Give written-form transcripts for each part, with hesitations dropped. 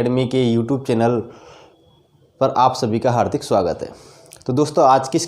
Academy के YouTube channel पर आप सभी का हार्दिक स्वागत है। तो दोस्तों, आज की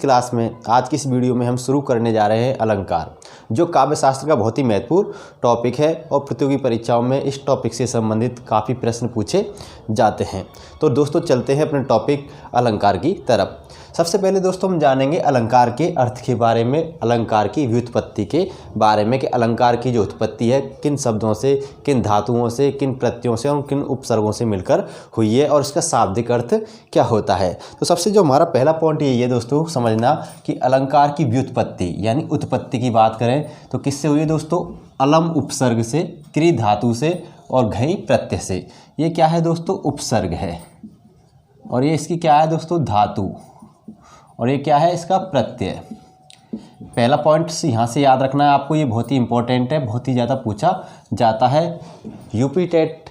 इस वीडियो में हम शुरू करने जा रहे हैं अलंकार, जो काव्य शास्त्र का बहुत ही महत्वपूर्ण टॉपिक है और प्रतियोगी परीक्षाओं में इस टॉपिक से संबंधित काफ़ी प्रश्न पूछे जाते हैं। तो दोस्तों, चलते हैं अपने टॉपिक अलंकार की तरफ। सबसे पहले दोस्तों हम जानेंगे अलंकार के अर्थ के बारे में, अलंकार की व्युत्पत्ति के बारे में कि अलंकार की जो उत्पत्ति है किन शब्दों से, किन धातुओं से, किन प्रत्ययों से और किन उपसर्गों से मिलकर हुई है और इसका शाब्दिक अर्थ क्या होता है। तो सबसे जो हमारा पहला पॉइंट ये है दोस्तों समझना कि अलंकार की व्युत्पत्ति यानी उत्पत्ति की बात करें तो किससे हुई है दोस्तों? अलम उपसर्ग से, क्री धातु से और घई प्रत्यय से। ये क्या है दोस्तों? उपसर्ग है। और ये इसकी क्या है दोस्तों? धातु। और ये क्या है? इसका प्रत्यय। पहला पॉइंट यहाँ से याद रखना है आपको, ये बहुत ही इंपॉर्टेंट है, बहुत ही ज़्यादा पूछा जाता है। यूपी टेट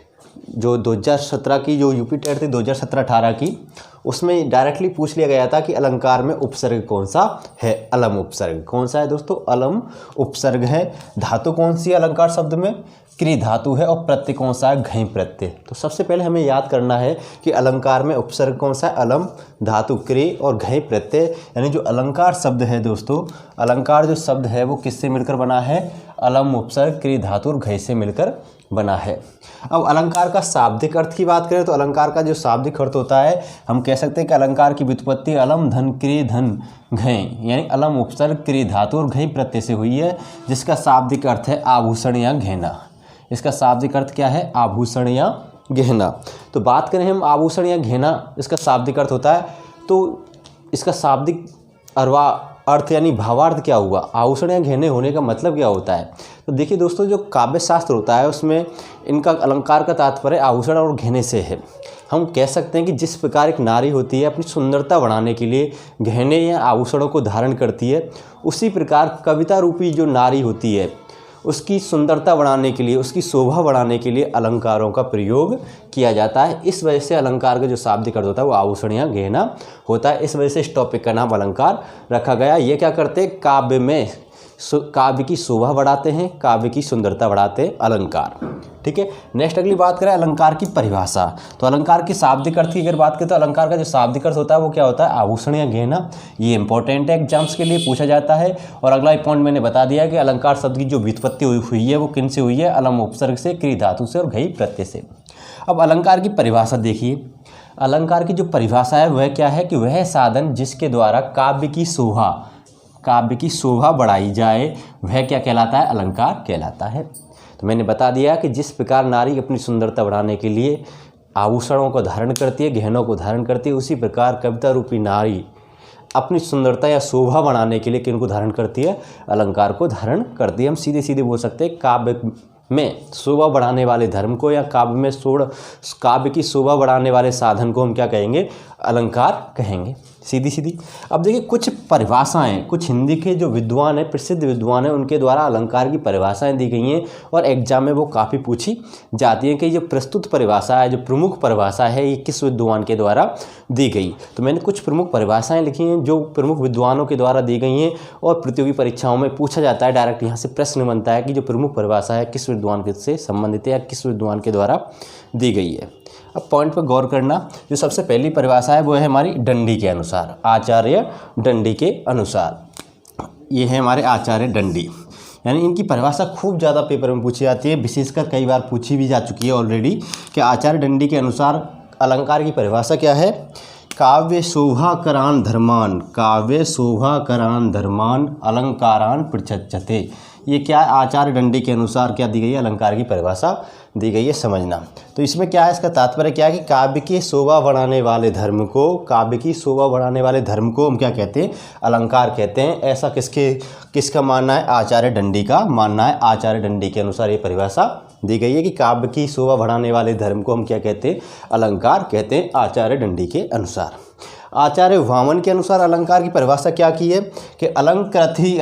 जो 2017 की जो यूपी टेट थी 2017-18 की, उसमें डायरेक्टली पूछ लिया गया था कि अलंकार में उपसर्ग कौन सा है? अलम उपसर्ग। कौन सा है दोस्तों? अलम उपसर्ग है। धातु कौन सी है अलंकार शब्द में? क्री धातु है। और प्रत्यय कौन सा है? घई प्रत्यय। तो सबसे पहले हमें याद करना है कि अलंकार में उपसर्ग कौन सा है? अलम धातु, क्री और घई प्रत्यय। यानी जो अलंकार शब्द है दोस्तों, अलंकार जो शब्द है वो किससे मिलकर बना है? अलम उपसर्ग, क्री धातु और घई से मिलकर बना है। अब अलंकार का शाब्दिक अर्थ की बात करें तो अलंकार का जो शाब्दिक अर्थ होता है, हम कह सकते हैं कि अलंकार की व्युत्पत्ति अलम धन क्री धन घई यानी अलम उपसर्ग, क्री धातु और घई प्रत्यय से हुई है, जिसका शाब्दिक अर्थ है आभूषण या गहना। इसका शाब्दिक अर्थ क्या है? आभूषण या गहना। तो बात करें हम आभूषण या गहना, इसका शाब्दिक अर्थ होता है, तो इसका शाब्दिक अर्थ यानी भावार्थ क्या हुआ? आभूषण या गहने होने का मतलब क्या होता है? तो देखिए दोस्तों, जो काव्य शास्त्र होता है उसमें इनका अलंकार का तात्पर्य आभूषण और गहने से है। हम कह सकते हैं कि जिस प्रकार एक नारी होती है अपनी सुंदरता बढ़ाने के लिए गहने या आभूषणों को धारण करती है, उसी प्रकार कविता रूपी जो नारी होती है उसकी सुंदरता बढ़ाने के लिए, उसकी शोभा बढ़ाने के लिए अलंकारों का प्रयोग किया जाता है। इस वजह से अलंकार का जो शाब्दिक अर्थ होता है वो आभूषण या गहना होता है। इस वजह से इस टॉपिक का नाम अलंकार रखा गया। ये क्या करते हैं? काव्य में काव्य की शोभा बढ़ाते हैं, काव्य की सुंदरता बढ़ाते हैं अलंकार। ठीक है। नेक्स्ट अगली बात करें अलंकार की परिभाषा। तो अलंकार की शाब्दिक अर्थ की अगर बात करें तो अलंकार का जो शाब्दिक अर्थ होता है वो क्या होता है? आभूषण या गहना। ये इंपॉर्टेंट है, एग्जाम्स के लिए पूछा जाता है। और अगला एक पॉइंट मैंने बता दिया कि अलंकार शब्द की जो व्युत्पत्ति हुई है वो किन से हुई है? अलम उपसर्ग से, क्री धातु से और घई प्रत्यय से। अब अलंकार की परिभाषा देखिए। अलंकार की जो परिभाषा है वह क्या है? कि वह साधन जिसके द्वारा काव्य की शोभा बढ़ाई जाए वह क्या कहलाता है? अलंकार कहलाता है। तो मैंने बता दिया कि जिस प्रकार नारी अपनी सुंदरता बढ़ाने के लिए आभूषणों को धारण करती है, गहनों को धारण करती है, उसी प्रकार कविता रूपी नारी अपनी सुंदरता या शोभा बढ़ाने के लिए किनको धारण करती है? अलंकार को धारण करती है। हम सीधे सीधे बोल सकते हैं काव्य में शोभा बढ़ाने वाले धर्म को या काव्य की शोभा बढ़ाने वाले साधन को हम क्या कहेंगे? अलंकार कहेंगे, सीधी सीधी। अब देखिए कुछ परिभाषाएं, कुछ हिंदी के जो विद्वान हैं, प्रसिद्ध विद्वान हैं, उनके द्वारा अलंकार की परिभाषाएं दी गई हैं और एग्जाम में वो काफ़ी पूछी जाती हैं कि जो प्रस्तुत परिभाषा है, जो प्रमुख परिभाषा है, ये किस विद्वान के द्वारा दी गई। तो मैंने कुछ प्रमुख परिभाषाएं लिखी हैं जो प्रमुख विद्वानों के द्वारा दी गई हैं और प्रतियोगी परीक्षाओं में पूछा जाता है। डायरेक्ट यहाँ से प्रश्न बनता है कि जो प्रमुख परिभाषा है किस विद्वान से संबंधित है या किस विद्वान के द्वारा दी गई है। अब पॉइंट पर गौर करना। जो सबसे पहली परिभाषा है वो है हमारी दंडी के अनुसार, आचार्य दंडी के अनुसार। ये है हमारे आचार्य दंडी, यानी इनकी परिभाषा खूब ज़्यादा पेपर में पूछी जाती है, विशेषकर कई बार पूछी भी जा चुकी है ऑलरेडी। कि आचार्य दंडी के अनुसार अलंकार की परिभाषा क्या है? काव्य शोभाकरान धर्मान, काव्य शोभाकरान धर्मान अलंकारान पृच्छते। ये क्या है? आचार्य दंडी के अनुसार क्या दी गई है? अलंकार की परिभाषा दी गई है, समझना। तो इसमें क्या है? इसका तात्पर्य क्या है? कि काव्य की शोभा बढ़ाने वाले धर्म को हम क्या कहते हैं? अलंकार कहते हैं। ऐसा किसका मानना है? आचार्य दंडी का मानना है। आचार्य दंडी के अनुसार ये परिभाषा दी गई है कि काव्य की शोभा बढ़ाने वाले धर्म को हम क्या कहते हैं? अलंकार कहते हैं, आचार्य दंडी के अनुसार। आचार्य वामन के अनुसार अलंकार की परिभाषा क्या की है? कि अलंकृति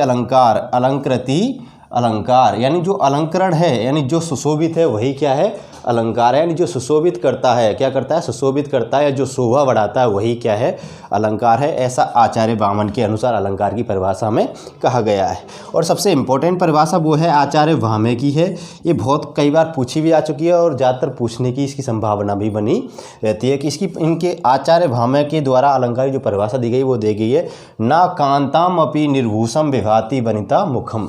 अलंकार यानी जो अलंकरण है, यानी जो सुशोभित है वही क्या है? अलंकार है, यानी जो सुशोभित करता है, क्या करता है, सुशोभित करता है, जो शोभा बढ़ाता है वही क्या है, अलंकार है। ऐसा आचार्य वामन के अनुसार अलंकार की परिभाषा में कहा गया है। और सबसे इम्पोर्टेंट परिभाषा वो है आचार्य वामे की है। ये बहुत कई बार पूछी भी आ चुकी है और ज़्यादातर पूछने की इसकी संभावना भी बनी रहती है कि इसकी इनके आचार्य वामे के द्वारा अलंकार की जो परिभाषा दी गई वो दी गई है, ना कांताम अपि निर्भूषम विभाति वनिता मुखम,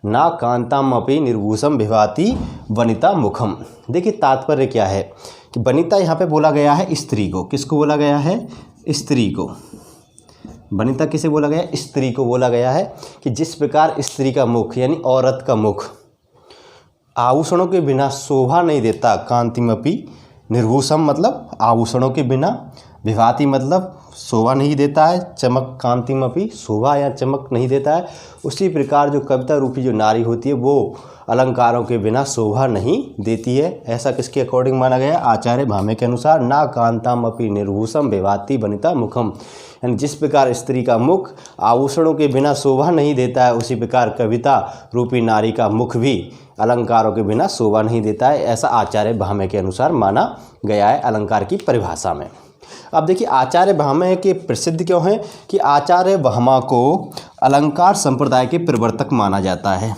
ना कांताम अपि निर्भूषम विभाति वनिता मुखम। देखिए तात्पर्य क्या है कि वनिता यहाँ पे बोला गया है स्त्री को। किसको बोला गया है, स्त्री को। वनिता किसे बोला गया, स्त्री को बोला गया है कि जिस प्रकार स्त्री का मुख यानी औरत का मुख आभूषणों के बिना शोभा नहीं देता, कांतिमपि निर्भूषम मतलब आभूषणों के बिना, विभाति मतलब शोभा नहीं देता है, चमक, कांतिमपि शोभा या चमक नहीं देता है, उसी प्रकार जो कविता रूपी जो नारी होती है वो अलंकारों के बिना शोभा नहीं देती है। ऐसा किसके अकॉर्डिंग माना गया, आचार्य वामे के अनुसार। ना कांताम अपि निर्भूषम विभाति वनिता मुखम, यानी जिस प्रकार स्त्री का मुख आभूषणों के बिना शोभा नहीं देता है, उसी प्रकार कविता रूपी नारी का मुख भी अलंकारों के बिना शोभा नहीं देता है। ऐसा आचार्य वामे के अनुसार माना गया है अलंकार की परिभाषा में। अब देखिए आचार्य वामे के प्रसिद्ध क्यों हैं कि आचार्य वामा को अलंकार संप्रदाय के प्रवर्तक माना जाता है।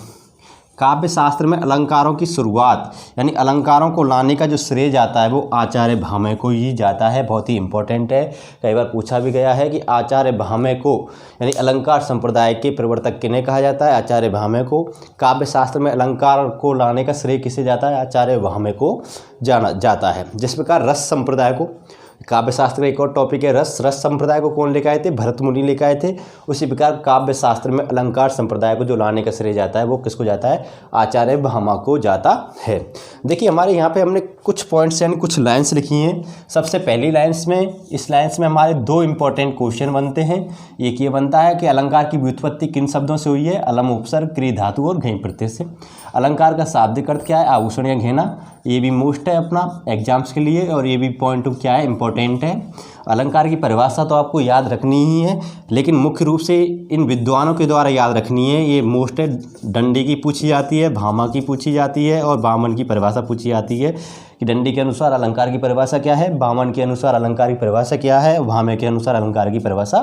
काव्य शास्त्र में अलंकारों की शुरुआत यानी अलंकारों को लाने का जो श्रेय जाता है वो आचार्य वामे को ही जाता है। बहुत ही इंपॉर्टेंट है, कई बार पूछा भी गया है कि आचार्य वामे को यानी अलंकार संप्रदाय के प्रवर्तक किन्हें कहा जाता है, आचार्य वामे को। काव्य शास्त्र में अलंकार को लाने का श्रेय किसे जाता है, आचार्य वामे को जाना जाता है। जिस प्रकार रस संप्रदाय को, काव्य शास्त्र का एक और टॉपिक है रस, रस संप्रदाय को कौन लेकर आए थे, भरत मुनि लेकर आए थे। उसी प्रकार काव्य शास्त्र में अलंकार संप्रदाय को जो लाने का श्रेय जाता है वो किसको जाता है, आचार्य वामा को जाता है। देखिए हमारे यहाँ पे हमने कुछ पॉइंट्स यानी कुछ लाइन्स लिखी हैं। सबसे पहली लाइन्स में, इस लाइन्स में हमारे दो इंपॉर्टेंट क्वेश्चन बनते हैं। एक ये बनता है कि अलंकार की व्युत्पत्ति किन शब्दों से हुई है, अलम उपसर्ग, क्रिय धातु और घई प्रत्यय से। अलंकार का शाब्दिक अर्थ क्या है, आभूषण या गहना। ये भी मोस्ट है अपना एग्जाम्स के लिए और ये भी पॉइंट क्या है, इंपॉर्टेंट है। अलंकार की परिभाषा तो आपको याद रखनी ही है, लेकिन मुख्य रूप से इन विद्वानों के द्वारा याद रखनी है। ये मोस्ट है, डंडी की पूछी जाती है, भामा की पूछी जाती है और वामन की परिभाषा पूछी जाती है कि डंडी के अनुसार अलंकार की परिभाषा क्या है, वामन के अनुसार अलंकार की परिभाषा क्या है, भामे के अनुसार अलंकार की परिभाषा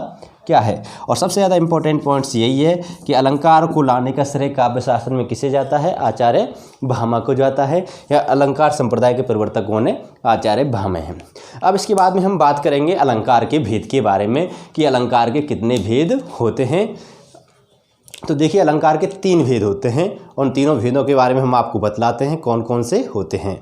क्या है। और सबसे ज़्यादा इंपॉर्टेंट पॉइंट्स यही है कि अलंकार को लाने का श्रेय काव्य शास्त्र में किसे जाता है, आचार्य वामा को जाता है, या अलंकार संप्रदाय के प्रवर्तक कौन है, आचार्य वामे हैं। अब इसके बाद में हम बात करेंगे अलंकार के भेद के बारे में कि अलंकार के कितने भेद होते हैं। तो देखिए अलंकार के 3 भेद होते हैं, उन तीनों भेदों के बारे में हम आपको बतलाते हैं कौन कौन से होते हैं।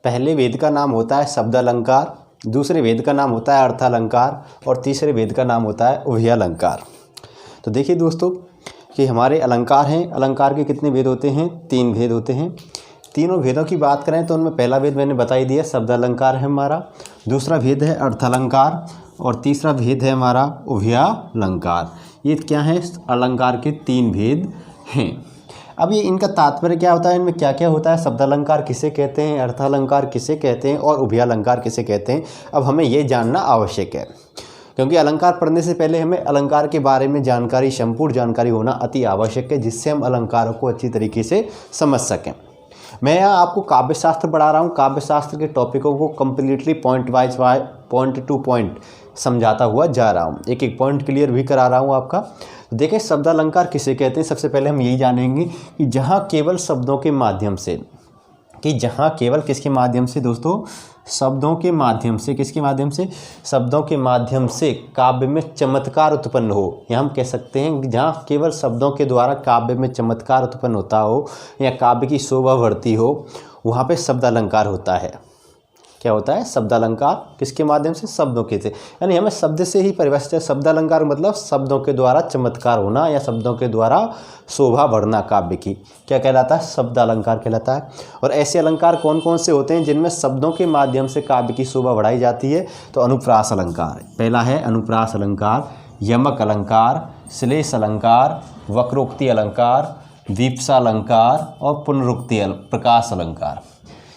पहले भेद का नाम होता है शब्द अलंकार, दूसरे भेद का नाम होता है अर्थालंकार और तीसरे भेद का नाम होता है उभयालंकार। तो देखिए दोस्तों कि हमारे अलंकार हैं, अलंकार के कितने भेद होते हैं, 3 भेद होते हैं। तीनों भेदों की बात करें तो उनमें पहला भेद मैंने बता ही दिया, शब्द अलंकार है हमारा, दूसरा भेद है अर्थालंकार और तीसरा भेद है हमारा उभयालंकार। ये क्या है, अलंकार के 3 भेद हैं। अब ये इनका तात्पर्य क्या होता है, इनमें क्या क्या होता है, शब्द अलंकार किसे कहते हैं, अर्थालंकार किसे कहते हैं और उभयालंकार किसे कहते हैं। अब हमें ये जानना आवश्यक है क्योंकि अलंकार पढ़ने से पहले हमें अलंकार के बारे में जानकारी, संपूर्ण जानकारी होना अति आवश्यक है, जिससे हम अलंकारों को अच्छी तरीके से समझ सकें। मैं यहाँ आपको काव्य शास्त्र पढ़ा रहा हूँ, काव्य शास्त्र के टॉपिकों को completely point wise point two point समझाता हुआ जा रहा हूँ, एक एक पॉइंट क्लियर भी करा रहा हूँ आपका। देखें शब्द अलंकार किसे कहते हैं, सबसे पहले हम यही जानेंगे कि जहाँ केवल शब्दों के माध्यम से, कि जहाँ केवल किसके माध्यम से दोस्तों, शब्दों के माध्यम से, किसके माध्यम से, शब्दों के माध्यम से काव्य में चमत्कार उत्पन्न हो, या हम कह सकते हैं कि जहाँ केवल शब्दों के द्वारा काव्य में चमत्कार उत्पन्न होता हो या काव्य की शोभा बढ़ती हो, वहाँ पे शब्द अलंकार होता है। क्या होता है, शब्द अलंकार किसके माध्यम से, शब्दों के से, यानी हमें शब्द से ही परिभाषित है। शब्द अलंकार मतलब शब्दों के द्वारा चमत्कार होना या शब्दों के द्वारा शोभा बढ़ना काव्य की, क्या कहलाता है, शब्द अलंकार कहलाता है। और ऐसे अलंकार कौन कौन से होते हैं जिनमें शब्दों के माध्यम से काव्य की शोभा बढ़ाई जाती है, तो अनुप्रास अलंकार पहला है, अनुप्रास अलंकार, यमक अलंकार, श्लेष अलंकार, वक्रोक्ति अलंकार, दीप्सा अलंकार और पुनरुक्ति प्रकाश अलंकार।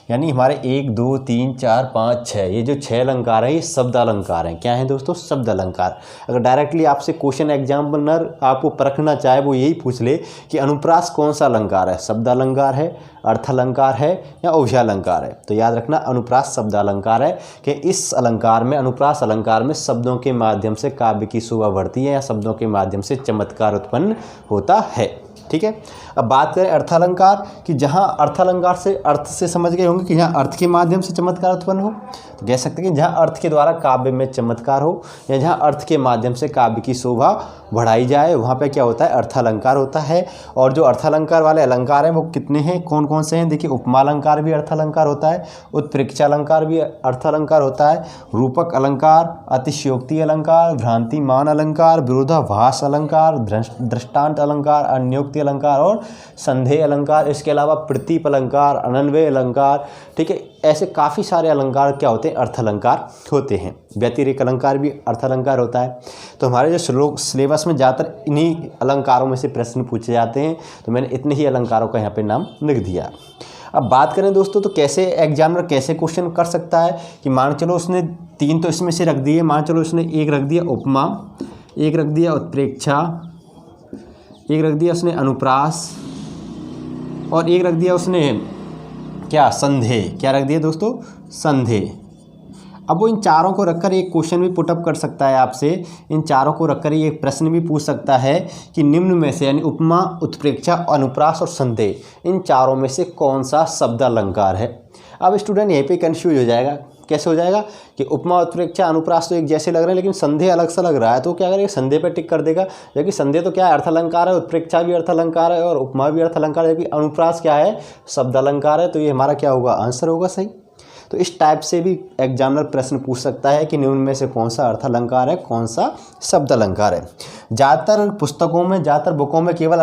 यानी हमारे 1 2 3 4 5 6 ये जो 6 अलंकार हैं ये शब्द अलंकार हैं। क्या हैं दोस्तों? शब्द अलंकार। अगर डायरेक्टली आपसे क्वेश्चन एग्जामिनर आपको परखना चाहे वो यही पूछ ले कि अनुप्रास कौन सा अलंकार है, शब्द अलंकार है, अर्थ अलंकार है या अवधि अलंकार है, तो याद रखना अनुप्रास शब्द अलंकार है कि इस अलंकार में, अनुप्रास अलंकार में शब्दों के माध्यम से काव्य की शोभा बढ़ती है या शब्दों के माध्यम से चमत्कार उत्पन्न होता है। ठीक है। अब बात करें अर्थालंकार कि जहाँ अर्थालंकार से अर्थ से समझ गए होंगे कि जहाँ अर्थ के माध्यम से चमत्कार उत्पन्न हो, तो कह सकते हैं कि जहाँ अर्थ के द्वारा काव्य में चमत्कार हो या जहाँ अर्थ के माध्यम से काव्य की शोभा बढ़ाई जाए, वहाँ पे क्या होता है? अर्थालंकार होता है। और जो अर्थालंकार वाले अलंकार हैं वो कितने हैं, कौन कौन से हैं? देखिए, उपमा अलंकार भी अर्थालंकार होता है, उत्प्रेक्षा अलंकार भी अर्थालंकार होता है, रूपक अलंकार, अतिशयोक्ति अलंकार, भ्रांतिमान अलंकार, विरोधाभास अलंकार, दृष्टांत अलंकार, अन्योक्ति अलंकार और संदेह अलंकार। इसके अलावा प्रतीप अलंकार, अनन्वय अलंकार। ठीक है, ऐसे काफ़ी सारे अलंकार क्या होते हैं? अर्थालंकार होते हैं। व्यतिरेक अलंकार भी अर्थालंकार होता है। तो हमारे जो सिलेबस में ज़्यादातर इन्हीं अलंकारों में से प्रश्न पूछे जाते हैं, तो मैंने इतने ही अलंकारों का यहाँ पे नाम लिख दिया। अब बात करें दोस्तों तो कैसे एग्जामिनर कैसे क्वेश्चन कर सकता है कि मान चलो उसने 3 तो इसमें से रख दिए, मान चलो उसने 1 रख दिया उपमा, 1 रख दिया उत्प्रेक्षा, 1 रख दिया उसने अनुप्रास और 1 रख दिया उसने क्या? संदेह। क्या रख दिया दोस्तों? संदेह। अब वो इन चारों को रखकर एक क्वेश्चन भी पुटअप कर सकता है आपसे, इन चारों को रखकर ही एक प्रश्न भी पूछ सकता है कि निम्न में से, यानी उपमा, उत्प्रेक्षा, अनुप्रास और संदेह, इन चारों में से कौन सा शब्द अलंकार है। अब स्टूडेंट यहीं पे कंफ्यूज हो जाएगा। कैसे हो जाएगा कि उपमा, उत्प्रेक्षा, अनुप्रास तो एक जैसे लग रहे हैं लेकिन संदेह अलग सा लग रहा है, तो क्या करेगा? संदेह पे टिक कर देगा, जबकि संदेह तो क्या है? अर्थालंकार है, उत्प्रेक्षा भी अर्थालंकार है और उपमा भी अर्थालंकार है, जबकि अनुप्रास क्या है? शब्द अलंकार है। तो ये हमारा क्या होगा? आंसर होगा सही। तो इस टाइप से भी एग्जामिनर प्रश्न पूछ सकता है कि निम्न में से कौन सा अर्थालंकार है, कौन सा शब्द अलंकार है। ज़्यादातर पुस्तकों में, ज़्यादातर बुकों में केवल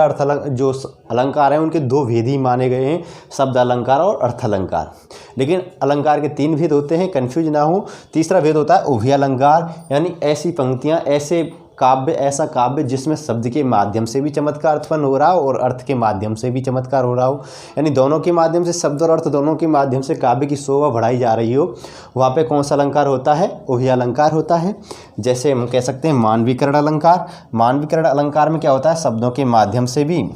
जो अलंकार हैं उनके 2 भेद ही माने गए हैं, शब्द अलंकार और अर्थालंकार। लेकिन अलंकार के 3 भेद होते हैं, कन्फ्यूज ना हो। तीसरा भेद होता है उभय अलंकार, यानी ऐसी पंक्तियाँ, ऐसे काव्य, ऐसा काव्य जिसमें शब्द के माध्यम से भी चमत्कार उत्पन्न हो रहा हो और अर्थ के माध्यम से भी चमत्कार हो रहा हो, यानी दोनों के माध्यम से, शब्द और अर्थ दोनों के माध्यम से काव्य की शोभा बढ़ाई जा रही हो, वहाँ पे कौन सा अलंकार होता है? उभय अलंकार होता है। जैसे हम कह सकते हैं मानवीकरण अलंकार। मानवीकरण अलंकार में क्या होता है? शब्दों के माध्यम से भी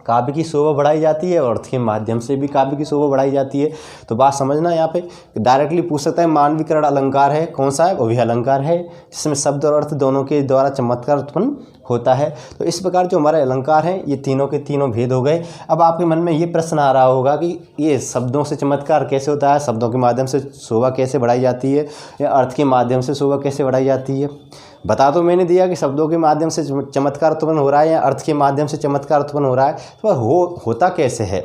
काव्य की शोभा बढ़ाई जाती है और अर्थ के माध्यम से भी काव्य की शोभा बढ़ाई जाती है। तो बात समझना, यहाँ पे डायरेक्टली पूछ सकता है मानवीकरण अलंकार है, कौन सा है? उभय अलंकार है, जिसमें शब्द और अर्थ दोनों के द्वारा चमत्कार उत्पन्न होता है। तो इस प्रकार जो हमारे अलंकार हैं ये तीनों के तीनों भेद हो गए। अब आपके मन में ये प्रश्न आ रहा होगा कि ये शब्दों से चमत्कार कैसे होता है, शब्दों के माध्यम से शोभा कैसे बढ़ाई जाती है, या अर्थ के माध्यम से शोभा कैसे बढ़ाई जाती है। बता तो मैंने दिया कि शब्दों के माध्यम से चमत्कार उत्पन्न हो रहा है या अर्थ के माध्यम से चमत्कार उत्पन्न हो रहा है, तो होता कैसे है,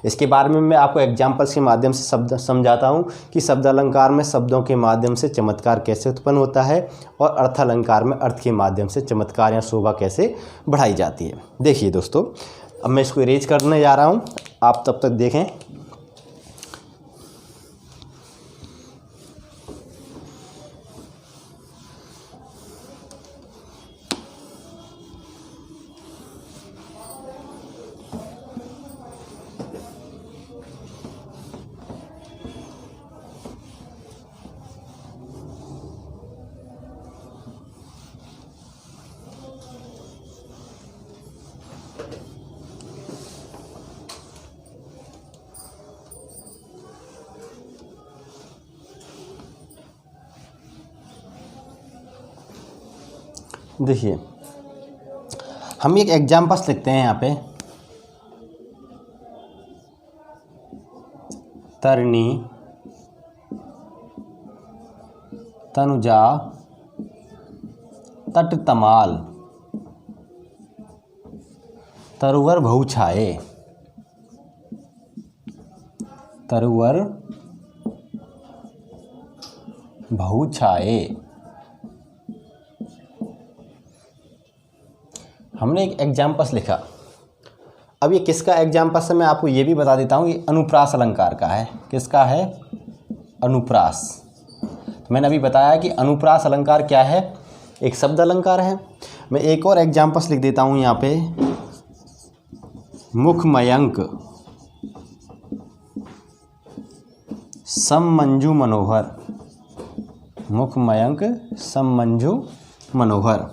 इसके बारे में मैं आपको एग्जाम्पल्स के माध्यम से शब्द समझाता हूँ कि शब्द अलंकार में शब्दों के माध्यम से चमत्कार कैसे उत्पन्न होता है और अर्थ अलंकार में अर्थ के माध्यम से चमत्कार या शोभा कैसे बढ़ाई जाती है। देखिए दोस्तों, अब मैं इसको इरेज करने जा रहा हूँ, आप तब तक देखें। देखिए, हम एक एग्जाम्पल्स लिखते हैं यहाँ पे, तरनी, तनुजा, तट तमाल, तरुवर बहुछाए, तरुवर बहुछाए। हमने एक एग्जाम्पल्स लिखा। अब ये किसका एग्जाम्पल्स है मैं आपको ये भी बता देता हूँ, ये अनुप्रास अलंकार का है। किसका है? अनुप्रास। तो मैंने अभी बताया कि अनुप्रास अलंकार क्या है, एक शब्द अलंकार है। मैं एक और एग्जाम्पल्स लिख देता हूँ यहाँ पे, मुखमयंक, सम मंजू मनोहर, मुख मयंक सम मंजू मनोहर।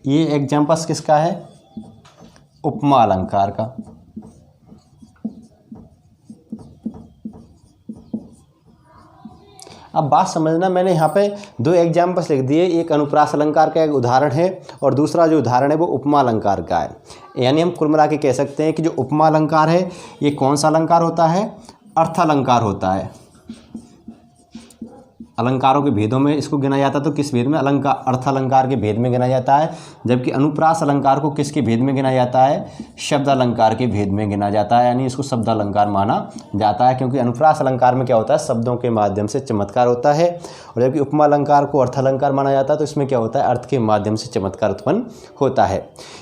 ये एग्जाम्पल्स किसका है? उपमा अलंकार का। अब बात समझना, मैंने यहाँ पे दो एग्जाम्पल्स लिख दिए, एक अनुप्रास अलंकार का एक उदाहरण है और दूसरा जो उदाहरण है वो उपमा अलंकार का है। यानी हम कुल मिला के कह सकते हैं कि जो उपमा अलंकार है ये कौन सा अलंकार होता है? अर्थ अलंकार होता है। अलंकारों के भेदों में इसको गिना जाता है, तो किस भेद में? अलंकार, अर्थ अलंकार के भेद में गिना जाता है। जबकि अनुप्रास अलंकार को किसके भेद में गिना जाता है? शब्द अलंकार के भेद में गिना जाता है, यानी इसको शब्द अलंकार माना जाता है, क्योंकि अनुप्रास अलंकार में क्या होता है? शब्दों के माध्यम से चमत्कार होता है, और जबकि उपमा अलंकार को अर्थ अलंकार माना जाता है, तो इसमें क्या होता है? अर्थ के माध्यम से चमत्कार उत्पन्न होता है।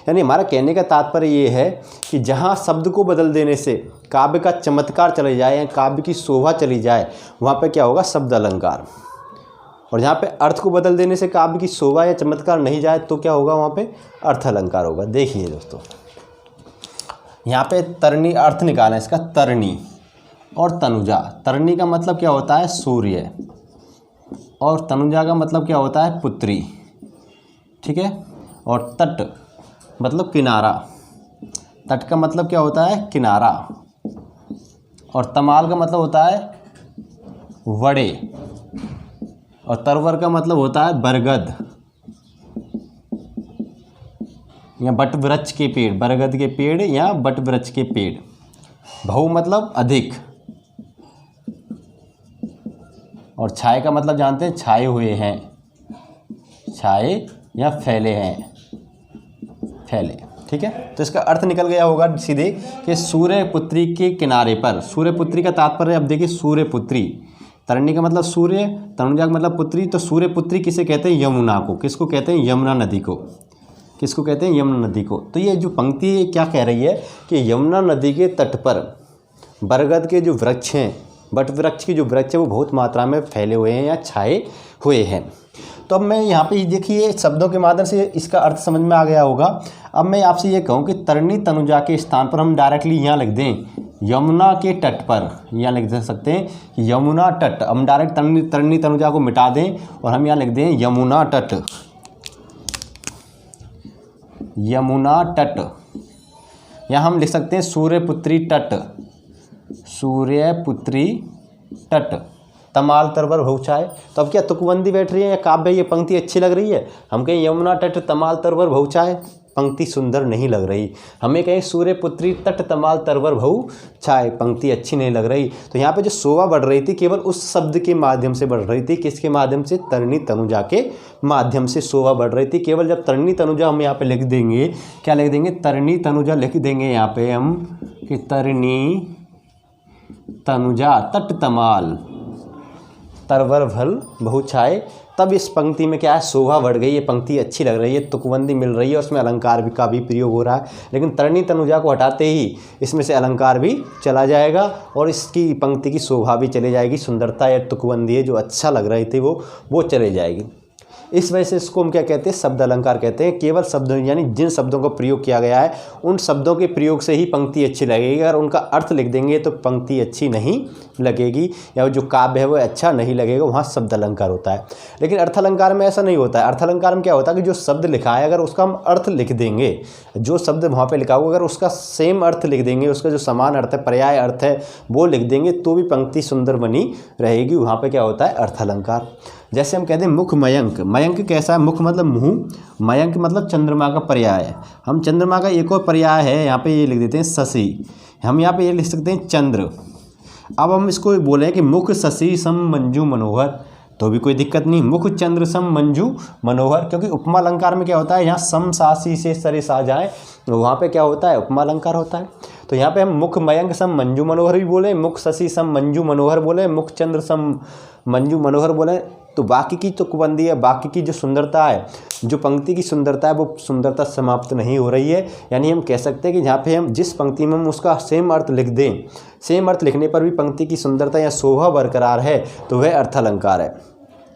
यानी हमारा कहने का तात्पर्य ये है कि जहाँ शब्द को बदल देने से काव्य का चमत्कार चले जाए या काव्य की शोभा चली जाए, वहाँ पर क्या होगा? शब्द अलंकार। और जहाँ पे अर्थ को बदल देने से काव्य की शोभा या चमत्कार नहीं जाए, तो क्या होगा? वहाँ पे अर्थ अलंकार होगा। देखिए दोस्तों, यहाँ पे तरनी अर्थ निकालें इसका, तरनी और तनुजा। तरनी का मतलब क्या होता है? सूर्य, और तनुजा का मतलब क्या होता है? पुत्री। ठीक है। और तट मतलब किनारा, तट का मतलब क्या होता है? किनारा। और तमाल का मतलब होता है वड़े, और तरवर का मतलब होता है बरगद या बट वृक्ष के पेड़, बरगद के पेड़ या बट वृक्ष के पेड़। बहु मतलब अधिक, और छाए का मतलब जानते हैं? छाए हुए हैं, छाए या फैले हैं, फैले। ठीक है। तो इसका अर्थ निकल गया होगा सीधे कि सूर्य पुत्री के किनारे पर। सूर्य पुत्री का तात्पर्य अब देखिए, सूर्य पुत्री, तरणी का मतलब सूर्य, तनुजा का मतलब पुत्री, तो सूर्य पुत्री किसे कहते हैं? यमुना को। किसको कहते हैं? यमुना नदी को। किसको कहते हैं? यमुना नदी को। तो ये जो पंक्ति क्या कह रही है कि यमुना नदी के तट पर बरगद के जो वृक्ष हैं, बट वृक्ष की जो वृक्ष है वो बहुत मात्रा में फैले हुए हैं या छाए हुए हैं। तो अब मैं यहाँ पे देखिए शब्दों के माध्यम से इसका अर्थ समझ में आ गया होगा। अब मैं आपसे ये कहूँ कि तरनी तनुजा के स्थान पर हम डायरेक्टली यहाँ लिख दें यमुना के तट पर, यहाँ लिख दे सकते हैं कि यमुना तट। हम डायरेक्ट तरनी तनुजा को मिटा दें और हम यहाँ लिख दें यमुना तट, यमुना तट। यहाँ हम लिख सकते हैं सूर्यपुत्री तट, सूर्यपुत्री तट, तमाल तरवर बहुछाए। तो अब क्या तुकबंदी बैठ रही है या काव्य ये पंक्ति अच्छी लग रही है? हम कहें यमुना तट तमाल तरवर बहुछाए, पंक्ति सुंदर नहीं लग रही। हमें कहें सूर्यपुत्री तट तमाल तरवर बहुछाए, पंक्ति अच्छी नहीं लग रही। तो यहाँ पे जो शोभा बढ़ रही थी केवल उस शब्द के माध्यम से बढ़ रही थी। किसके माध्यम से? तरनी तनुजा के माध्यम से शोभा बढ़ रही थी। केवल जब तरनी तनुजा हम यहाँ पे लिख देंगे, क्या लिख देंगे? तरनी तनुजा लिख देंगे यहाँ पे हम कि तरनी तनुजा तट तमाल तरवर भल बहुछाए, तब इस पंक्ति में क्या है? शोभा बढ़ गई, ये पंक्ति अच्छी लग रही है, तुकबंदी मिल रही है, उसमें अलंकार भी का भी प्रयोग हो रहा है। लेकिन तरनी तनुजा को हटाते ही इसमें से अलंकार भी चला जाएगा और इसकी पंक्ति की शोभा भी चली जाएगी, सुंदरता या तुकबंदी है जो अच्छा लग रही थी वो चली जाएगी। इस वजह से इसको हम क्या कहते हैं? शब्द अलंकार कहते हैं। केवल शब्द यानी जिन शब्दों का प्रयोग किया गया है उन शब्दों के प्रयोग से ही पंक्ति अच्छी लगेगी। अगर उनका अर्थ लिख देंगे तो पंक्ति अच्छी नहीं लगेगी या जो काव्य है वो अच्छा नहीं लगेगा, वहाँ शब्द अलंकार होता है। लेकिन अर्थ अलंकार में ऐसा नहीं होता है। अर्थ अलंकार में क्या होता है कि जो शब्द लिखा है अगर उसका हम अर्थ लिख देंगे, जो शब्द वहाँ पर लिखा होगा अगर उसका सेम अर्थ लिख देंगे, उसका जो समान अर्थ है, पर्याय अर्थ है वो लिख देंगे, तो भी पंक्ति सुंदर बनी रहेगी। वहाँ पर क्या होता है? अर्थ अलंकार। जैसे हम कहते हैं मुख मयंक। मयंक कैसा है? मुख मतलब मुँह, मयंक मतलब चंद्रमा का पर्याय है। हम चंद्रमा का एक और पर्याय है यहाँ पे ये लिख देते हैं शशि। हम यहाँ पे ये लिख सकते हैं चंद्र। अब हम इसको बोलें कि मुख शशि सम मंजू मनोहर, तो भी कोई दिक्कत नहीं। मुख चंद्र सम मंजू मनोहर, क्योंकि उपमा अलंकार में क्या होता है? यहाँ सम सासी से सरिस आ जाए तो वहाँ पे क्या होता है? उपमा अलंकार होता है। तो यहाँ पे हम मुख मयंक सम मंजू मनोहर भी बोले, मुख शशि सम मंजू मनोहर बोले, मुख चंद्र सम मंजू मनोहर बोले, तो बाकी की तो कुबंदी है, बाकी की जो सुंदरता है, जो पंक्ति की सुंदरता है वो सुंदरता समाप्त नहीं हो रही है। यानी हम कह सकते हैं कि जहाँ पे हम जिस पंक्ति में हम उसका सेम अर्थ लिख दें, सेम अर्थ लिखने पर भी पंक्ति की सुंदरता या शोभा बरकरार है, तो वह अर्थ अलंकार है।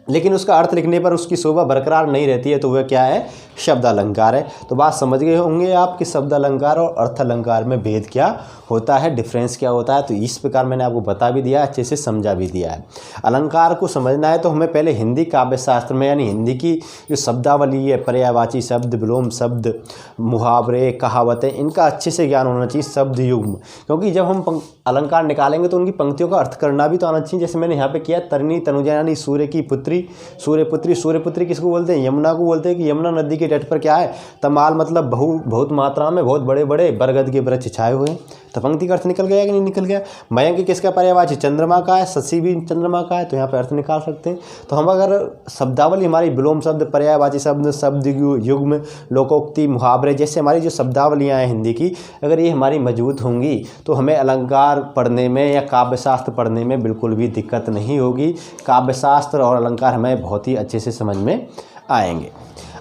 लेकिन उसका अर्थ लिखने पर उसकी शोभा बरकरार नहीं रहती है, तो वह क्या है, शब्द अलंकार है। तो बात समझ गए होंगे आप कि शब्द अलंकार और अर्थ अलंकार में भेद क्या होता है, डिफरेंस क्या होता है। तो इस प्रकार मैंने आपको बता भी दिया, अच्छे से समझा भी दिया है। अलंकार को समझना है तो हमें पहले हिंदी काव्य शास्त्र में यानी हिंदी की जो शब्दावली है, पर्यायवाची शब्द, विलोम शब्द, मुहावरे, कहावतें, इनका अच्छे से ज्ञान होना चाहिए, शब्द युग्म। क्योंकि जब हम अलंकार निकालेंगे तो उनकी पंक्तियों का अर्थ करना भी तो आना चाहिए। जैसे मैंने यहाँ पे किया, तरनी तनुजा यानी सूर्य की पुत्री, सूर्यपुत्री। सूर्यपुत्री किसको बोलते हैं, यमुना को बोलते हैं कि यमुना नदी के तट पर क्या है, तमाल मतलब बहुत मात्रा में बहुत बड़े बड़े बरगद के वृक्ष छाए हुए हैं। तो पंक्ति का अर्थ निकल गया कि नहीं निकल गया। मयंक किसका पर्यायवाची, चंद्रमा का है, शशि भी चंद्रमा का है, तो यहाँ पे अर्थ निकाल सकते हैं। तो हम अगर शब्दावली हमारी विलोम शब्द, पर्यायवाची शब्द, शब्द युग्म, लोकोक्ति, मुहावरे जैसे हमारी जो शब्दावलियाँ हैं हिंदी की, अगर ये हमारी मजबूत होंगी तो हमें अलंकार पढ़ने में या काव्यशास्त्र पढ़ने में बिल्कुल भी दिक्कत नहीं होगी। काव्यशास्त्र और अलंकार हमें बहुत ही अच्छे से समझ में आएंगे।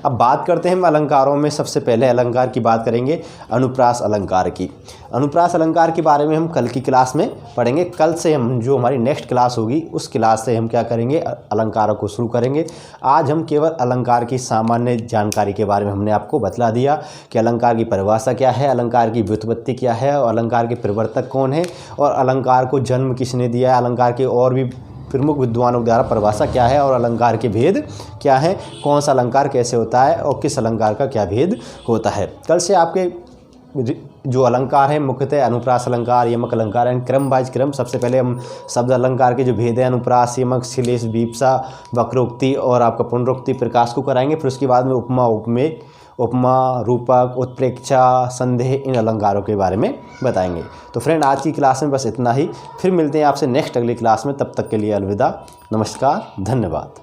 अब बात करते हैं हम अलंकारों में। सबसे पहले अलंकार की बात करेंगे, अनुप्रास अलंकार की। अनुप्रास अलंकार के बारे में हम कल की क्लास में पढ़ेंगे। कल से हम जो हमारी नेक्स्ट क्लास होगी उस क्लास से हम क्या करेंगे, अलंकारों को शुरू करेंगे। आज हम केवल अलंकार की सामान्य जानकारी के बारे में हमने आपको बतला दिया कि अलंकार की परिभाषा क्या है, अलंकार की व्युत्पत्ति क्या है, और अलंकार के प्रवर्तक कौन है, और अलंकार को जन्म किसने दिया है, अलंकार के और भी प्रमुख विद्वानों द्वारा परिभाषा क्या है, और अलंकार के भेद क्या है, कौन सा अलंकार कैसे होता है, और किस अलंकार का क्या भेद होता है। कल से आपके जो अलंकार है मुख्यतः अनुप्रास अलंकार, यमक अलंकार एंड क्रम वाइज क्रम। सबसे पहले हम शब्द अलंकार के जो भेद हैं, अनुप्रास, यमक, श्लेष, वीप्सा, वक्रोक्ति और आपका पुनरोक्ति, प्रकाश को कराएंगे। फिर उसके बाद में उपमा, उपमेय, उपमा, रूपक, उत्प्रेक्षा, संदेह, इन अलंकारों के बारे में बताएंगे। तो फ्रेंड, आज की क्लास में बस इतना ही। फिर मिलते हैं आपसे नेक्स्ट अगली क्लास में। तब तक के लिए अलविदा, नमस्कार, धन्यवाद।